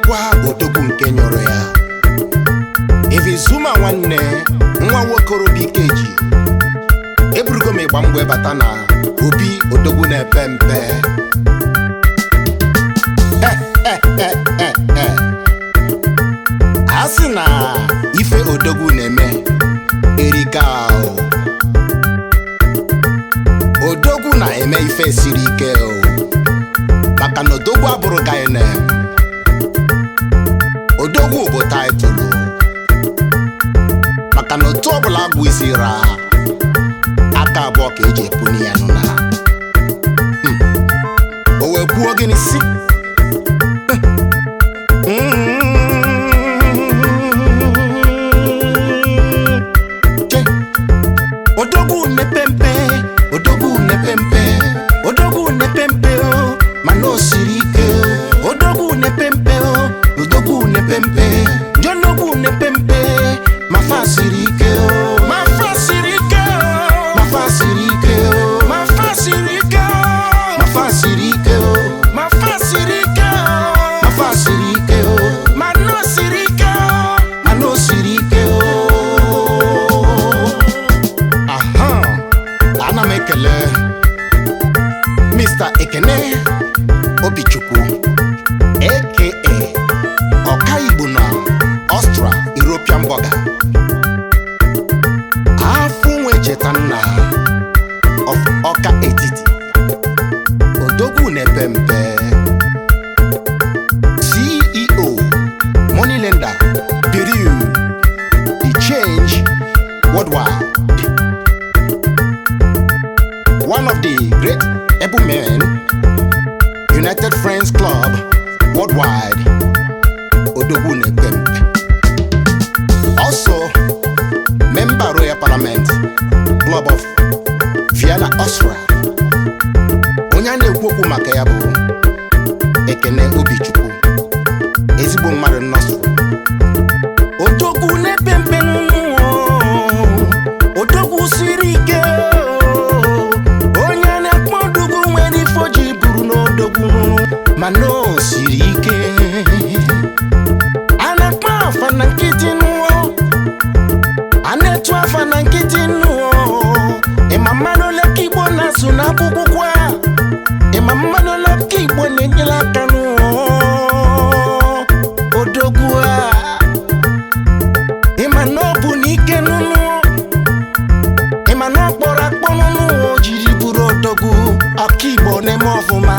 bụrụkwa odogwu nke nyụrụ ya. ELVIS ZUMA nwanne nwa nwokorobịa IKEJI eburugo m ịgba mgbe bata na obi odogwu na Epenpe. A sị na ife odogwu na-eme erika o. Odogwu na-eme ife siri ike o, maka na odogwu abụrụ gaine. Odogwu bụ taịtụlụ, maka na otu ọbụla agwụ isi ra aka abụọ ka eji epuni ya nụ na o wee kwuo gịnị si Odogwu na Epenpe, Odogwu na Epenpe, Odogwu na Epenpe o, mana o siri ike o. Odogwu na Epenpe o, Odogwu na Epenpe, Odogwu na Epenpe, ma fa siri ike o, ma fa siri ike o, ma fa siri ike o, ma fa siri ike o, ma fa siri ike o, ma fa siri ike o, ma fa siri ike o, ma no siri ike o, ma no siri ike o. Ana m ekele Mr. Ekene Obichukwu aka Ọkaigbo na Austria European Burger, afọ nwe cheta nna of Ọka Etiti, Odogwu na Epenpe, CEO Money Lender Peru, the change worldwide, one of the great able men, United Friends Club worldwide, Odogwu na Epenpe. Also, member Royal Parliament Club of Vienna, Austria. Onye na-ekwu okwu maka ya bụ Ekene Obichukwu, ezigbo mmadụ nnọsụ. Odogwu na Epenpe, Odogwu siri ike. Mana o siri ike, a na-akpa afa na nkịtị nụọ, a na-etu afa na nkịtị nụọ. Ịma mmanụ ole ka Igbo na-asụ n'akwụkwọ a, ịma mmanụ ole ka Igbo na-enyere aka nụọ. Odogwu a, ịma na ọ bụ n'ike nụnụ, ịma na ọ kpọrọ akpọ nụnụ, o jiri bụrụ odogwu. Ọka Igbo na-eme ọfụma,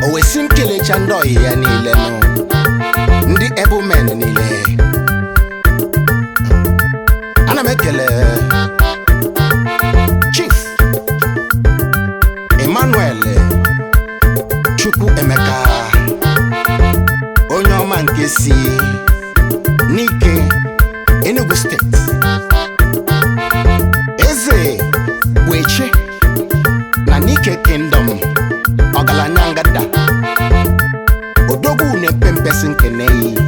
o wesi m kelecha ndị ọyị ya niile nụ, ndị able men niile. Ana m ekele Chief Emmanuel Chukwu Emeka, onye ọma nke si n'Ike, Enugu steeti, eze weche na n'Ike Kingdom, ọgaranya ngada. Odogwu na Epenpe si nkene yi.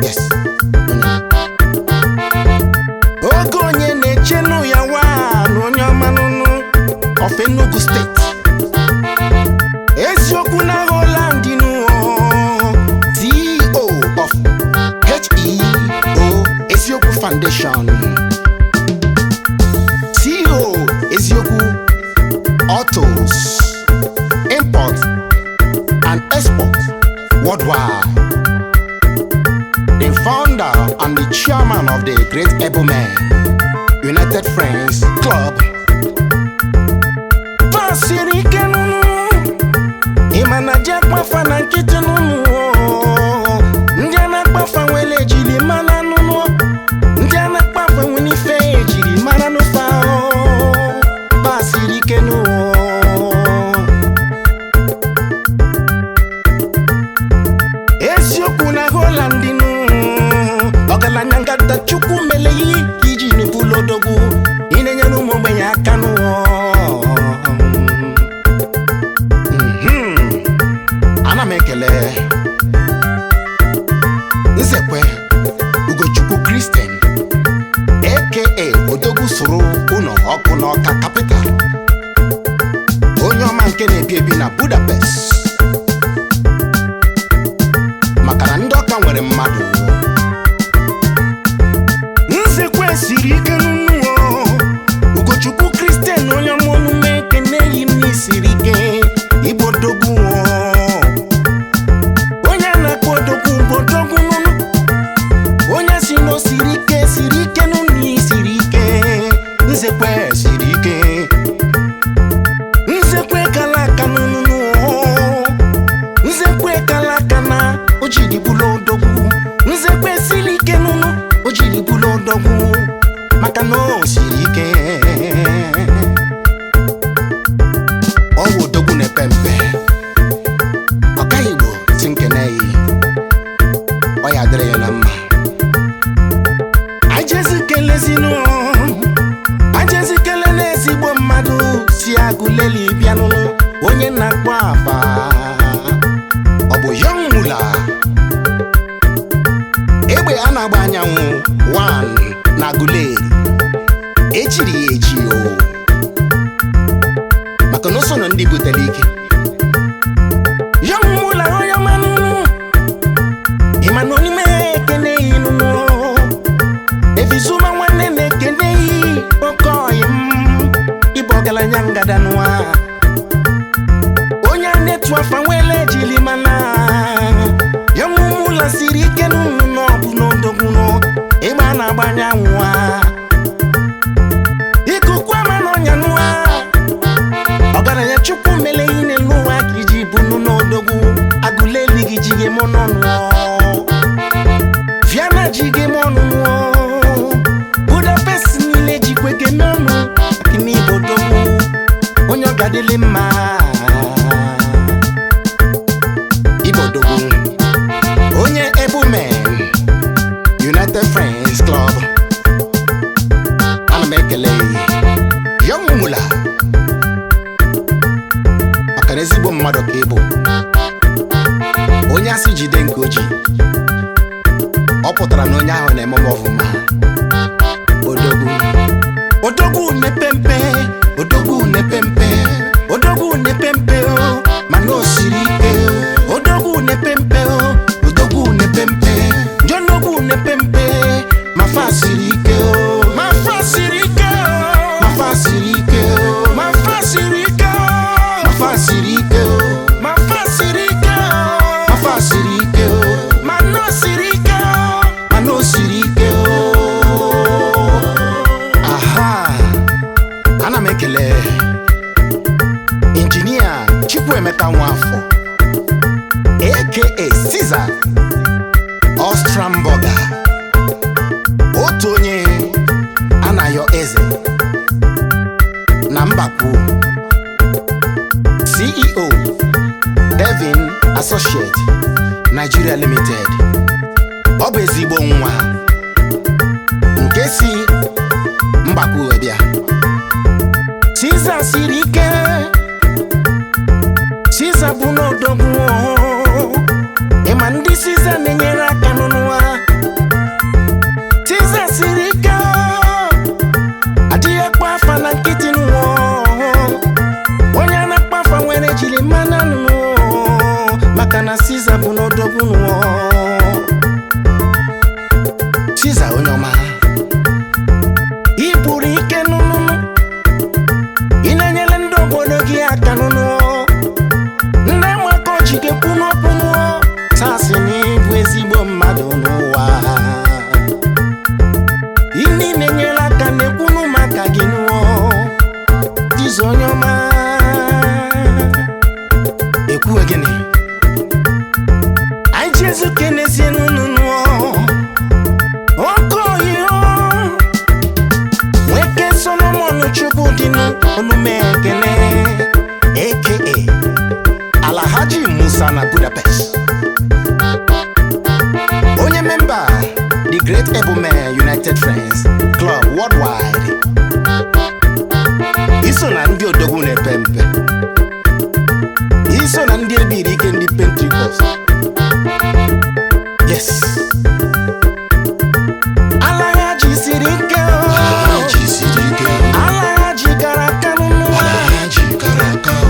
Yes. Oge onye na-eche nụ ya waa na onye ọma nụnụ of Enugu steeti, eziokwu na Holland nụ, CEO of HEO Eziokwu Foundation, CEO Eziokwu Autos Import and Export worldwide, the founder and the chairman of the Great Able Men United Friends Club. Fasiri kenunu, imana jakwa fana kitununu, njana kpafa wele jili mana nunu, njana kpafa winife jili mana nufao. Fasiri kenu, eziokwu na Holland nụ, ọgaranya ngada Chukwu mele yi iji n'ebulu Odogwu, ịna-enyere ụmụ ogbenye aka nụ. Ana m ekele Nzekwe Ugochukwu Christian aka Odogwu soro ụlọ ọkụ n'Ọka Capital, onye ọma nke na-ebi ebi na Budapest, mma nwere mmadụ nzekwe siri ike n'ụwa Ugochukwu Christian onye ọmụme kene yi n'isiri ike Igbo Odogwu onye na-akpọ Odogwu n'ụnụ onye si no siri ike n'ụnụ siri ike nzekwe siri ike nzekwe kalaka n'ụnụ nzekwe kalaka na ojiri bulu Odogwu nzekwe siri ike n'ụnụ ojiri bulu Odogwu maka na o siri ike ọwụ Odogwu na Epenpe ọka Igbo si nkene yi ọ ya dịrị ya na mma ajezi kele n'ezigbo mmadụ si agụleli bịanụnụ onye na-akpọ afa ọ bụ Yọngwụla egbe a na-agba anyanwụ 1 na agụleri echiri ya echi o maka na o so na ndị butere ike Yọngwụla onye manụ ịmanụ n'ime ekene inụnụ ELVIS ZUMA Nwanne na-ekene yi okoyi Igbo ọgaranya ngada nwa onye na-etu afa nwele jili mana Yọngwụla siri ike n'ụnụ ọbụ n'Odogwu ịgba na-agbanya nwa ikuku ama n'ọnya nwa ọgaranya Chukwu mele yi n'elu ụwa ka iji bụ n'Odogwu agụleli gị jige mụ n'ọnụ Viana jige mụ ọnụ onye ọgadịlị mma Igbo Odogwu onye Ebume United Friends Club ana m ekele Yọngwụla maka na ezigbo mmadụ ka ịbụ onye asị jide nke oji ọ pụtara na onye ahụ na-eme ọfụma Odogwu na Epenpe Odogwu na Epenpe Odogwu na Epenpe mana o siri ike Odogwu na Epenpe Odogwu na Epenpe Odogwu na Epenpe ma fa siri ike ma fa siri ike ma fa siri ike ma fa siri ike ma fa siri ike ma fa siri ike ma fa siri ike ma no siri ike ma no siri ike ana m ekele injinia Chukwuemeka Nwafọ aka Caesar Ostramboga otu onye anayo eze na Mbakwu CEO Devin Associate Nigeria Limited ọ bụ ezigbo nwa nke si Mbakwu bịa Caesar siri ike Caesar bụ n'Odogwu ịma ndị Caesar na-enyere aka n'ụwa Caesar siri ike adịghị akpa afa na nkịtị n'ụwa onye na-akpa afa nwere jiri mana n'ụwa maka na Caesar bụ n'Odogwu n'ụwa Caesar onye ọma ị bụrụ ike n'ụnụ ịna-enyere ndị obodo gị aka n'ụnụ ndị maka ojige kwunọkwunụ tasị n'ịbụ ezigbo mmadụ n'ụwa ndị na-enyere aka na-ekwunu maka gị n'ụwa Dizo onye ọma ekwuwe gịnị anyị ji ezuke n'ezie n'ụnụ okoyi nweke Solomon Chukwu dị n'omume ekene aka Alhaji Musa na Budapest onye member the Great Ebume United Friends Club Worldwide iso na ndị Odogwu na Epenpe iso na ndị ebiri ike ndị Pentecost yes Alhaji siri ike Alhaji gara aka n'ụwa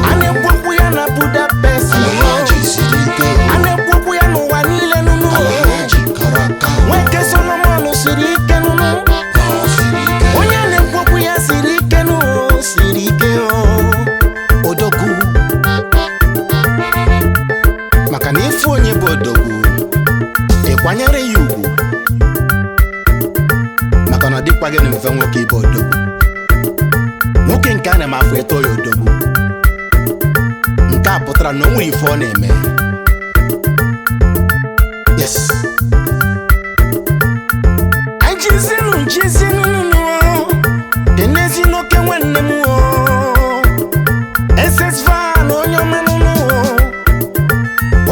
a na-ekwokwu ya na Budapest a na-ekwokwu ya n'ụwa niile n'ụwa kwanyere ya ugwu maka na dịkwa gị mfe nwoke ibe odogwu nwoke nke a na-eme afọ eto ya odogwu nke a pụtara na o nwere ife ọ na-eme yes jizinu denezi n'oke nwanne m SS Van onye ọmanụ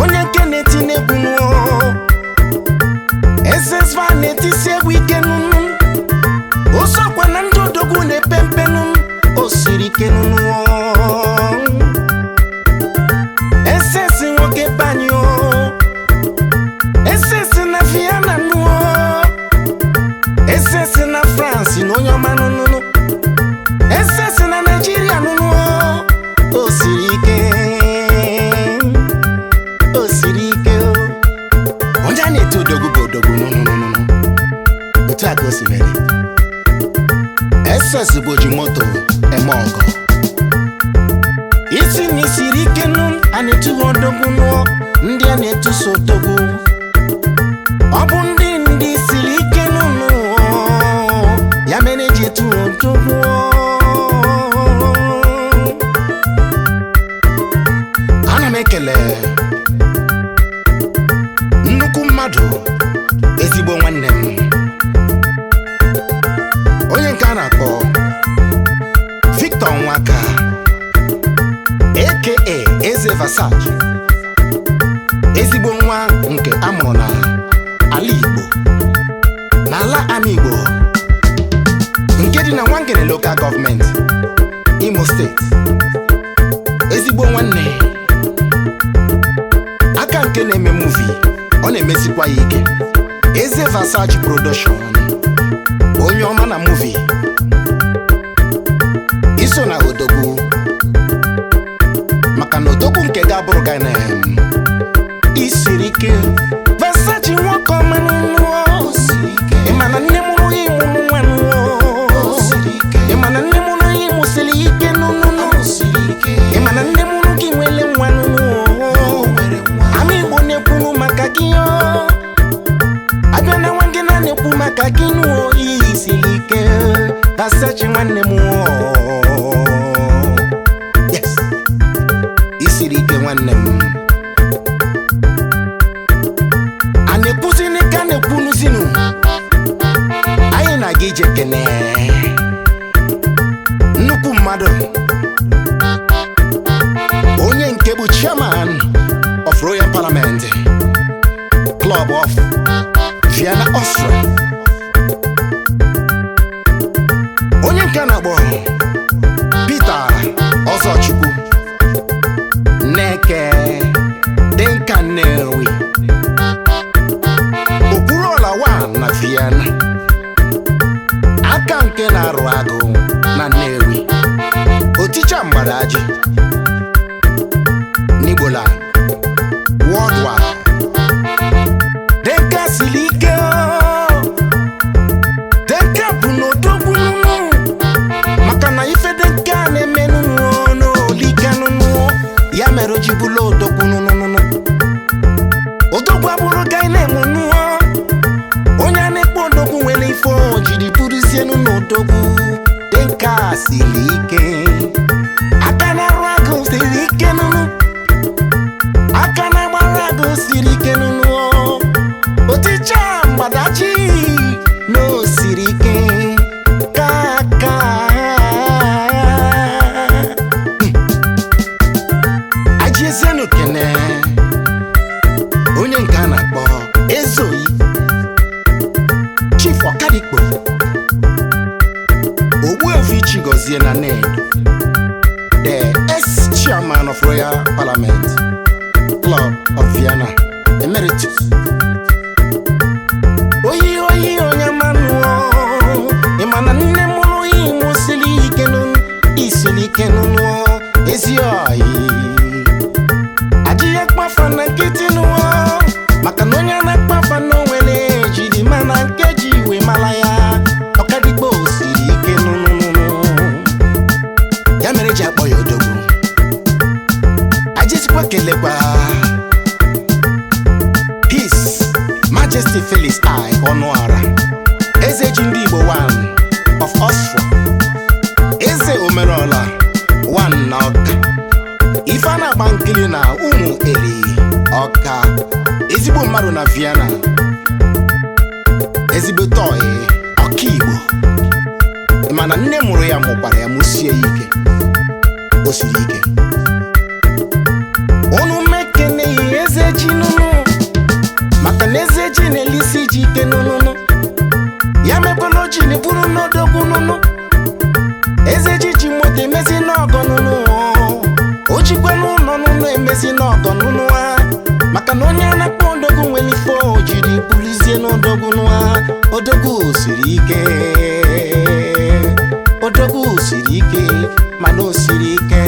onye nke na-eti n'egwu SS Van na-etisi egwu ike osokwa na ndị odogwu na-epempe osiri ike SS nwoke banyo SS na Vienna SS na France no nyoma nunu SS na Nigeria nunu osirike onja netu odogwu nunu otu aka osivere SS boji moto emogo isi ni sirike nun anetu odogwu no ndị a na-etu so odogwu ọ bụ ndị sirike nunu ya meneji tu odogwu ana m ekele nnukwu mmadụ ezigbo nwanne m onye nke a na-akpọ Victor Nwaka aka Eze Versace ezigbo nwa nke amụrụ na ala Igbo n'ala Anigbo nke dị na Nwangele Local Government Imo State ezigbo nwanne aka nke na-eme movie ọ na-emesikwa ya ike Eze Versace Production onye ọma na movie iso na odogwu maka na odogwu nke ga-abụrụ ga na isiri ike Versace nwoke ọma ịmana nne mụrụ ya ịmụrụ nwa ịmana nne mụrụ ya ịmụsiri ike ịmana nne mụrụ gị nwere nwa ama Igbo na-ekwuru maka gị abịa na nwa gị na-ekwu maka gị ihe isiri ike Versace nwanne m yes isiri ike nwanne m a na-ekwuzi n'ike a na-ekwunuzinu anyị na-aga ije kene nnukwu mmadụ onye nke bụ chairman of Royal Parliament Club of Vienna, Austria onye nke na-akpọ Peter Ozochukwu Neke Denka Nnewi Okpuruọla 1 na Vienna aka nke na-arụ agụ na Nnewi oticha mgbadaji n'Igboland worldwide Denka siri ike Denka bụ n'odogwu maka na ife Denka na-eme n'olike ya mere o ji bụla odogwu odogwu abụrụ ga na-eme onye a na-ekpo odogwu nwere ife o jiri bụrụzie n'odogwu Denka siri ike aka na-arụ agụ siri ike aka na-agbara agụ siri ike oticha mgbadaji na o siri ike ka ajiezenu kene onye nke a na-akpọ Ezoyi Chief Ọkadikpo Ogbuefi Chigozie na Ned the ex-chairman of Royal Parliament Club of Vienna Emeritus oyi onye mmanụ ịmana nne mụrụ ya ịmụsiri ike isiri ike ezi oyi adịghị kpafa na nkịtị maka na onye na-akpafa n'onwere jiri mana nkeji iwe mara ya Ọkadikpo siri ike ya mere ji akpọ ya odogwu ajisikwa kelekwa His Majesty Felix I Onuara, Eze Jindi Igbo 1 of Osiri, Eze Omerola 1 na Ọka, Ifeana Bankili na Ụmụ Eli Ọka, ezigbo mmadụ na Vienna, ezigbo toy Ọka Igbo, mana nne mụrụ ya mụkwara ya mụsie ike, o siri ike. Unu mekene eze ji nunu, maka na eze ji na-elisi ji ike nunu, ya mekolo ji na-eburu n'Odogwu nunu, eze ji ji moto emezi n'ọgọ nunu, o jikwa n'ụlọ nunu emezi n'ọgọ nunu ha, maka na onye na-akpọ Odogwu nwere ife o jiri bulizie n'Odogwu nunu ha. Odogwu siri ike, Odogwu siri ike, mana o siri ike.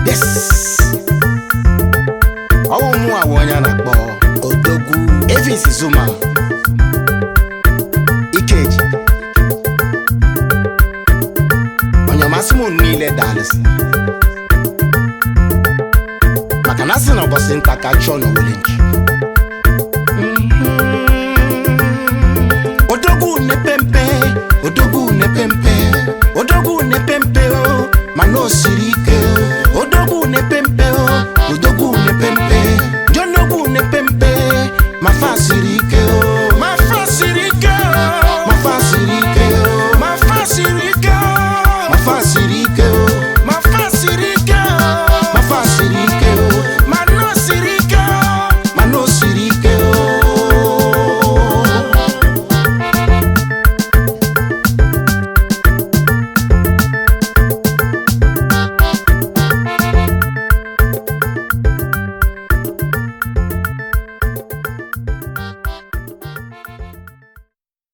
Yes! Ọwụ mụ awụ onye na-akpọ Odogwu ELVIS ZUMA IKEJI, onye masị m niile daalụsị, maka na asị na ụbọchị nta ka chọọ n'Owere nchi. Odogwu n'Epenpe, Odogwu n'Epenpe, Odogwu n'Epenpe, mana o siri ike.